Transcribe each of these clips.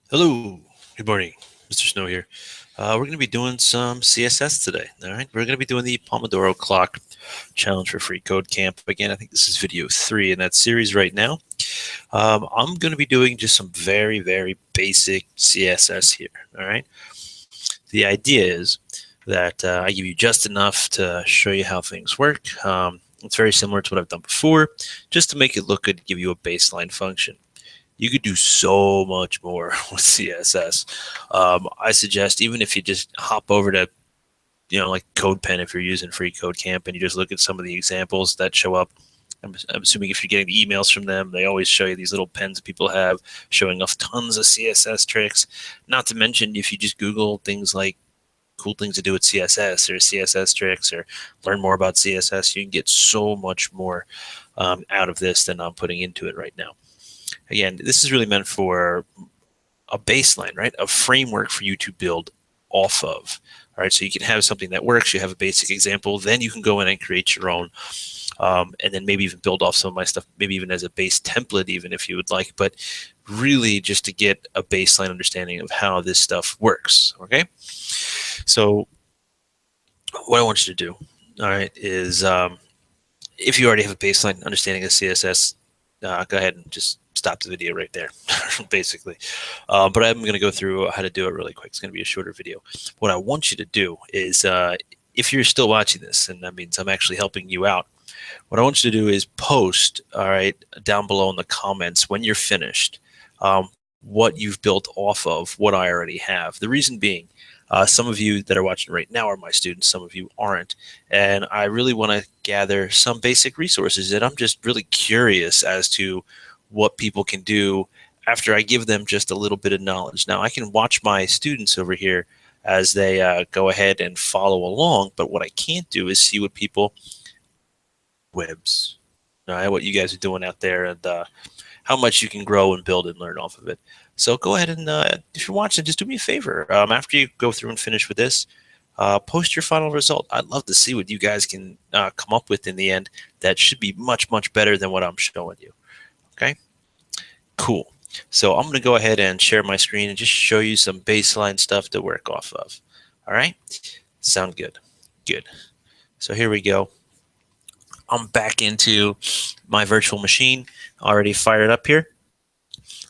Hello, good morning, Mr. Snow here. We're going to be doing some CSS today. All right, we're going to be doing the Pomodoro clock challenge for freeCodeCamp. Again, I think this is video 3 in that series right now. I'm going to be doing just some very, very basic CSS here. All right, the idea is that I give you just enough to show you how things work. It's very similar to what I've done before, just to make it look good, give you a baseline function. You could do so much more with CSS. I suggest even if you just hop over to, like CodePen if you're using freeCodeCamp and you just look at some of the examples that show up. I'm assuming if you're getting the emails from them, they always show you these little pens that people have showing off tons of CSS tricks. Not to mention if you just Google things like cool things to do with CSS or CSS tricks or learn more about CSS, you can get so much more out of this than I'm putting into it right now. Again, this is really meant for a baseline, right? A framework for you to build off of. All right, so you can have something that works. You have a basic example, then you can go in and create your own, and then maybe even build off some of my stuff, maybe even as a base template, even if you would like. But really, just to get a baseline understanding of how this stuff works. Okay, so what I want you to do, all right, is if you already have a baseline understanding of CSS, go ahead and just stop the video right there, basically. But I'm going to go through how to do it really quick. It's going to be a shorter video. What I want you to do is, if you're still watching this, and that means I'm actually helping you out, what I want you to do is post, all right, down below in the comments when you're finished, what you've built off of what I already have. The reason being, some of you that are watching right now are my students, some of you aren't. And I really want to gather some basic resources, and I'm just really curious as to what people can do after I give them just a little bit of knowledge. Now, I can watch my students over here as they go ahead and follow along, but what I can't do is see what people webs, all right, what you guys are doing out there, and how much you can grow and build and learn off of it. So go ahead and if you're watching, just do me a favor. After you go through and finish with this, post your final result. I'd love to see what you guys can come up with in the end. That should be much, much better than what I'm showing you. Okay, cool. So I'm going to go ahead and share my screen and just show you some baseline stuff to work off of. All right, sound good? Good. So here we go. I'm back into my virtual machine, already fired up here.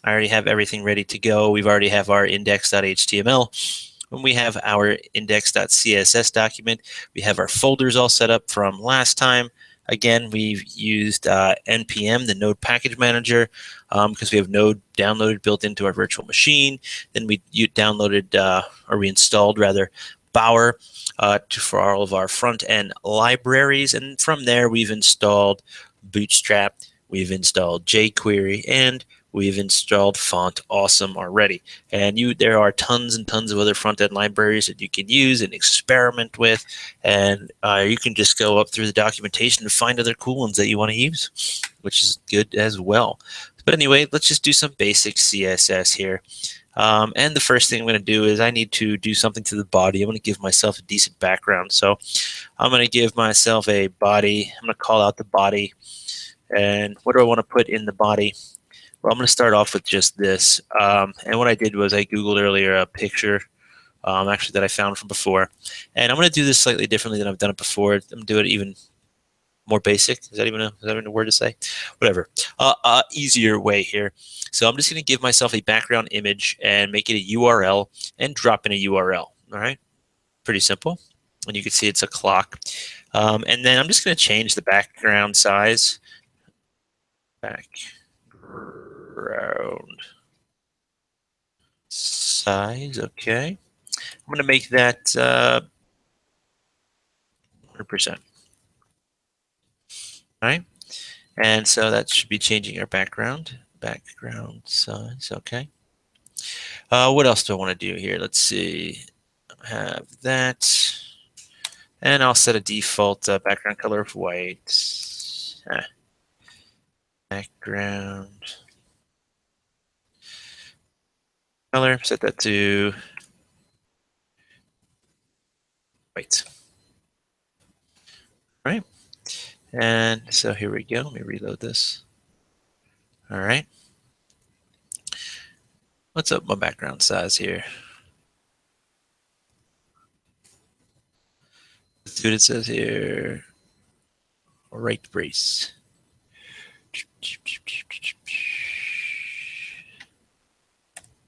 I already have everything ready to go. We've already have our index.html. When we have our index.css document, we have our folders all set up from last time. Again, we've used npm, the Node Package Manager, because we have Node downloaded built into our virtual machine. Then we downloaded, or we installed rather, Bower for all of our front-end libraries. And from there, we've installed Bootstrap, we've installed jQuery, and we've installed Font Awesome already. And there are tons and tons of other front-end libraries that you can use and experiment with. And you can just go up through the documentation and find other cool ones that you want to use, which is good as well. But anyway, let's just do some basic CSS here. And the first thing I'm going to do is I need to do something to the body. I'm going to give myself a decent background. So I'm going to give myself a body. I'm going to call out the body. And what do I want to put in the body? Well, I'm going to start off with just this. And what I did was I Googled earlier a picture actually that I found from before. And I'm going to do this slightly differently than I've done it before. I'm going to do it even more basic. Is that even a word to say? Whatever. Easier way here. So I'm just going to give myself a background image and make it a URL and drop in a URL. All right. Pretty simple. And you can see it's a clock. And then I'm just going to change the background size. Background size. Okay. I'm going to make that 100%. All right. And so that should be changing our background size. Okay. What else do I want to do here? Let's see. Have that. And I'll set a default background color of white. Background color, set that to white. All right. And so here we go. Let me reload this. All right. What's up my background size here? Let's see what it says here. Right brace.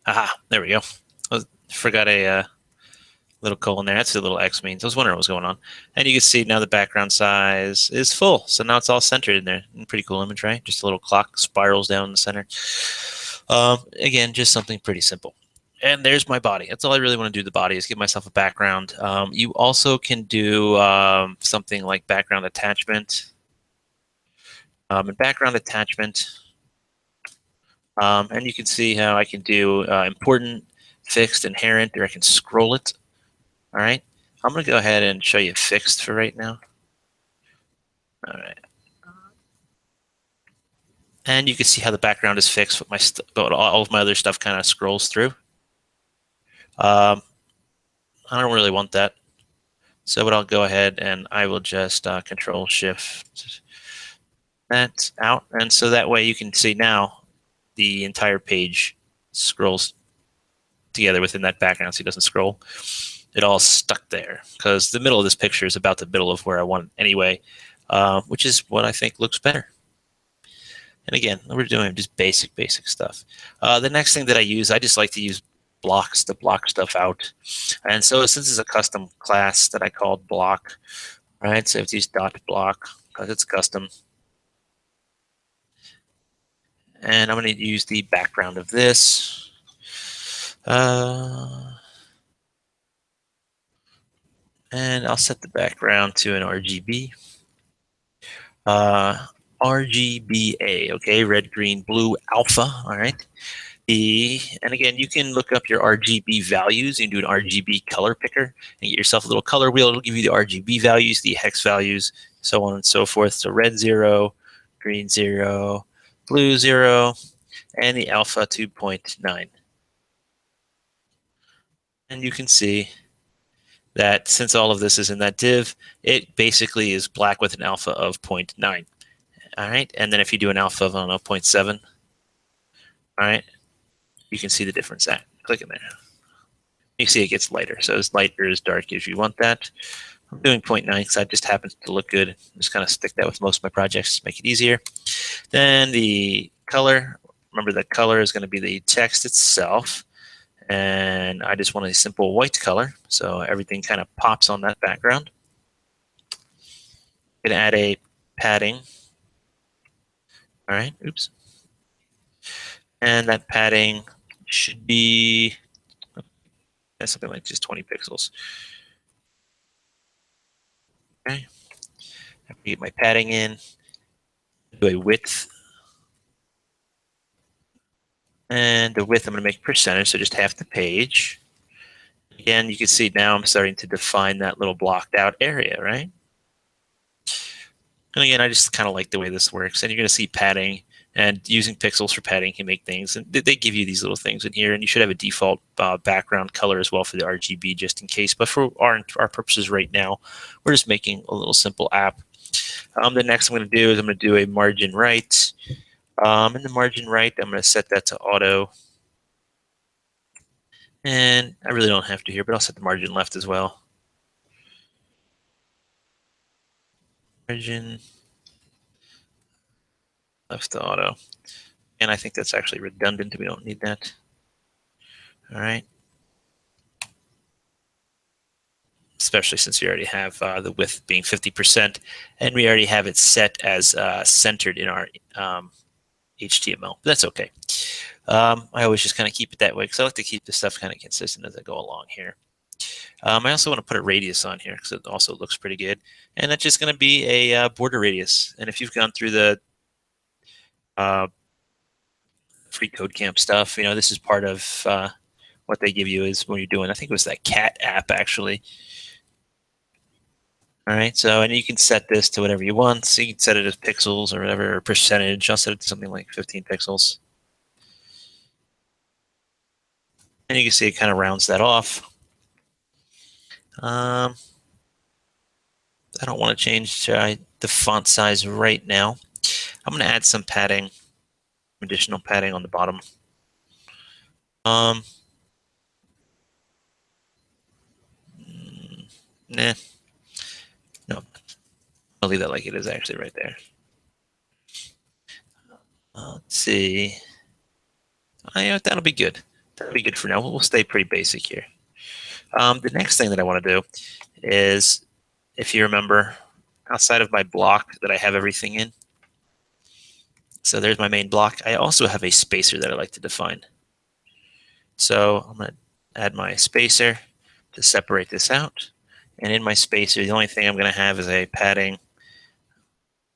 Aha, there we go. I forgot a little colon there. That's what a little X means. I was wondering what was going on. And you can see now the background size is full. So now it's all centered in there. Pretty cool image, right? Just a little clock spirals down in the center. Again, just something pretty simple. And there's my body. That's all I really want to do. The body is give myself a background. You also can do something like background attachment. And background attachment. And you can see how I can do important, fixed, inherent, or I can scroll it. All right. I'm going to go ahead and show you fixed for right now. All right. And you can see how the background is fixed, but all of my other stuff kind of scrolls through. I don't really want that. So what I'll go ahead and I will just Control Shift that out. And so that way you can see now the entire page scrolls together within that background so it doesn't scroll. It all stuck there because the middle of this picture is about the middle of where I want it anyway, which is what I think looks better. And again, we're doing just basic stuff. The next thing that I use, I just like to use blocks to block stuff out. And so since it's a custom class that I called block, right? So I have to use dot block because it's custom. And I'm going to use the background of this. And I'll set the background to an RGB. RGBA, okay, red, green, blue, alpha, all right. And again, you can look up your RGB values. You can do an RGB color picker and get yourself a little color wheel. It'll give you the RGB values, the hex values, so on and so forth. So red 0, green 0, blue 0, and the alpha 2.9. And you can see that since all of this is in that div, it basically is black with an alpha of 0.9. All right, and then if you do an alpha of, I don't know, 0.7, all right, you can see the difference. Click in there. You see it gets lighter. So as light or as dark as you want that. I'm doing 0.9 because that just happens to look good. Just kind of stick that with most of my projects to make it easier. Then the color. Remember that color is going to be the text itself. And I just want a simple white color. So everything kind of pops on that background. I'm going to add a padding. All right. Oops. And that padding should be something like just 20 pixels. Okay. I get my padding in, do a width. And the width I'm going to make percentage, so just half the page. Again, you can see now I'm starting to define that little blocked out area, right? And again, I just kind of like the way this works. And you're going to see padding, and using pixels for padding can make things. And they give you these little things in here, and you should have a default background color as well for the RGB just in case. But for our purposes right now, we're just making a little simple app. The next I'm going to do is I'm going to do a margin right. In the margin right, I'm going to set that to auto. And I really don't have to here, but I'll set the margin left as well. Margin left to auto. And I think that's actually redundant. We don't need that. All right. Especially since we already have the width being 50%, and we already have it set as centered in our HTML. But that's okay. I always just kind of keep it that way because I like to keep the stuff kind of consistent as I go along here. I also want to put a radius on here because it also looks pretty good. And that's just going to be a border radius. And if you've gone through the freeCodeCamp stuff, you know, this is part of what they give you is when you're doing, I think it was that cat app actually. All right, so, and you can set this to whatever you want. So you can set it as pixels or whatever, or percentage. I'll set it to something like 15 pixels. And you can see it kind of rounds that off. I don't want to change the font size right now. I'm going to add some padding, additional padding on the bottom. Nah, no, I'll leave that like it is actually right there. Let's see. That'll be good. That'll be good for now. We'll stay pretty basic here. The next thing that I want to do is, if you remember, outside of my block that I have everything in, so there's my main block, I also have a spacer that I like to define. So I'm going to add my spacer to separate this out. And in my spacer, the only thing I'm going to have is a padding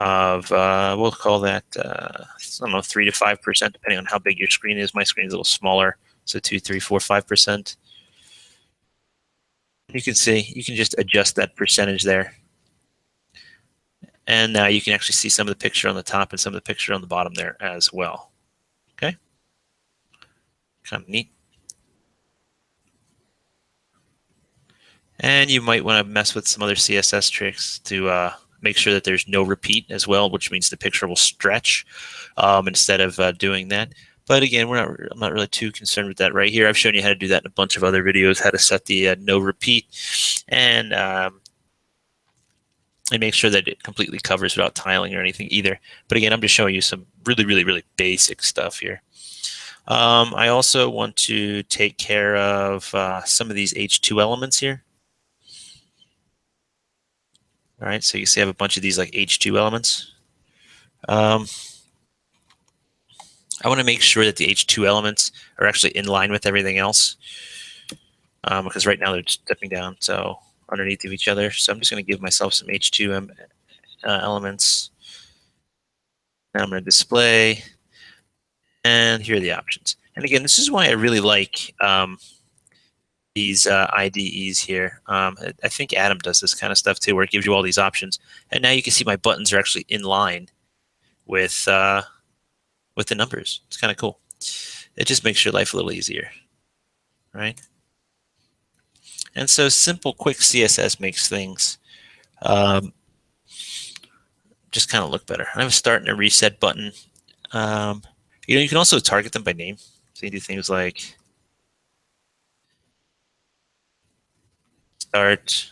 of, we'll call that, I don't know, 3 to 5%, depending on how big your screen is. My screen is a little smaller, so 2, 3, 4, 5%. You can see, you can just adjust that percentage there. And now you can actually see some of the picture on the top and some of the picture on the bottom there as well. Okay, kind of neat. And you might want to mess with some other CSS tricks to make sure that there's no repeat as well, which means the picture will stretch instead of doing that. But again, I'm not really too concerned with that right here. I've shown you how to do that in a bunch of other videos, how to set the no repeat and make sure that it completely covers without tiling or anything either. But again, I'm just showing you some really, really, really basic stuff here. I also want to take care of some of these H2 elements here. All right, so you see I have a bunch of these like H2 elements. I want to make sure that the H2 elements are actually in line with everything else because right now they're stepping down so underneath of each other. So I'm just going to give myself some H2 elements. Now I'm going to display, and here are the options. And again, this is why I really like these IDEs here. I think Adam does this kind of stuff too, where it gives you all these options. And now you can see my buttons are actually in line with the numbers. It's kind of cool. It just makes your life a little easier, right? And so simple, quick CSS makes things just kind of look better. I have a start and a reset button. You can also target them by name. So you do things like start,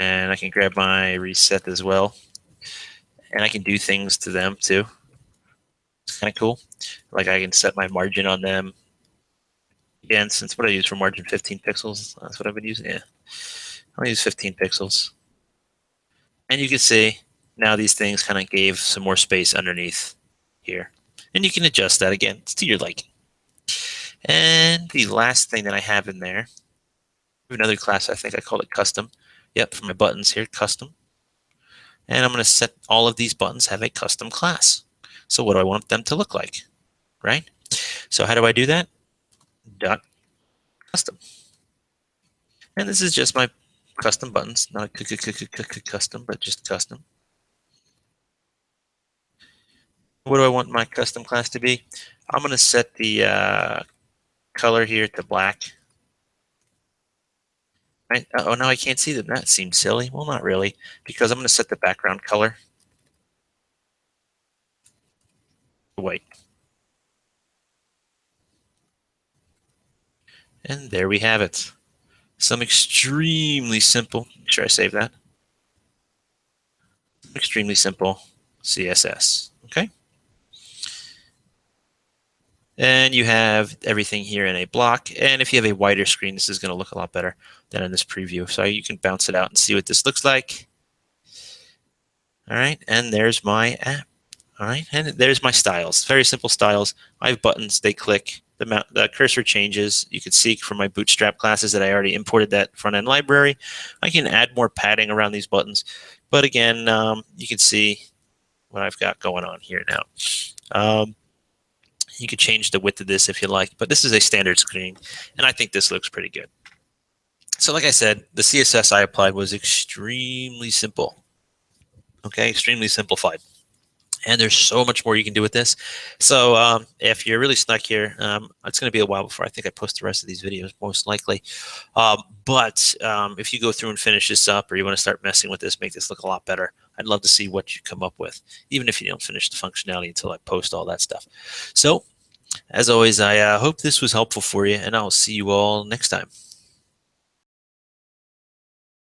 and I can grab my reset as well. And I can do things to them too. It's kind of cool. Like I can set my margin on them. Again, since what I use for margin 15 pixels, that's what I've been using. Yeah, I'll use 15 pixels. And you can see now these things kind of gave some more space underneath here. And you can adjust that again. It's to your liking. And the last thing that I have in there, another class, I think I called it custom. Yep, for my buttons here, custom. And I'm going to set all of these buttons have a custom class. So what do I want them to look like, right? So how do I do that? Dot custom. And this is just my custom buttons, not a custom, but just custom. What do I want my custom class to be? I'm going to set the color here to black. Right? Oh, no, I can't see them. That seems silly. Well, not really, because I'm going to set the background color to white. And there we have it. Some extremely simple, make sure I save that. Extremely simple CSS, okay? And you have everything here in a block. And if you have a wider screen, this is going to look a lot better than in this preview. So you can bounce it out and see what this looks like. All right, and there's my app. All right, and there's my styles. Very simple styles. I have buttons, they click. The cursor changes. You can see from my Bootstrap classes that I already imported that front-end library. I can add more padding around these buttons. But again, you can see what I've got going on here now. You can change the width of this if you like, but this is a standard screen, and I think this looks pretty good. So like I said, the CSS I applied was extremely simple. Okay, extremely simplified. And there's so much more you can do with this. So if you're really stuck here, it's going to be a while before I think I post the rest of these videos, most likely. But if you go through and finish this up, or you want to start messing with this, make this look a lot better, I'd love to see what you come up with, even if you don't finish the functionality until I post all that stuff. So As always, I hope this was helpful for you, and I'll see you all next time.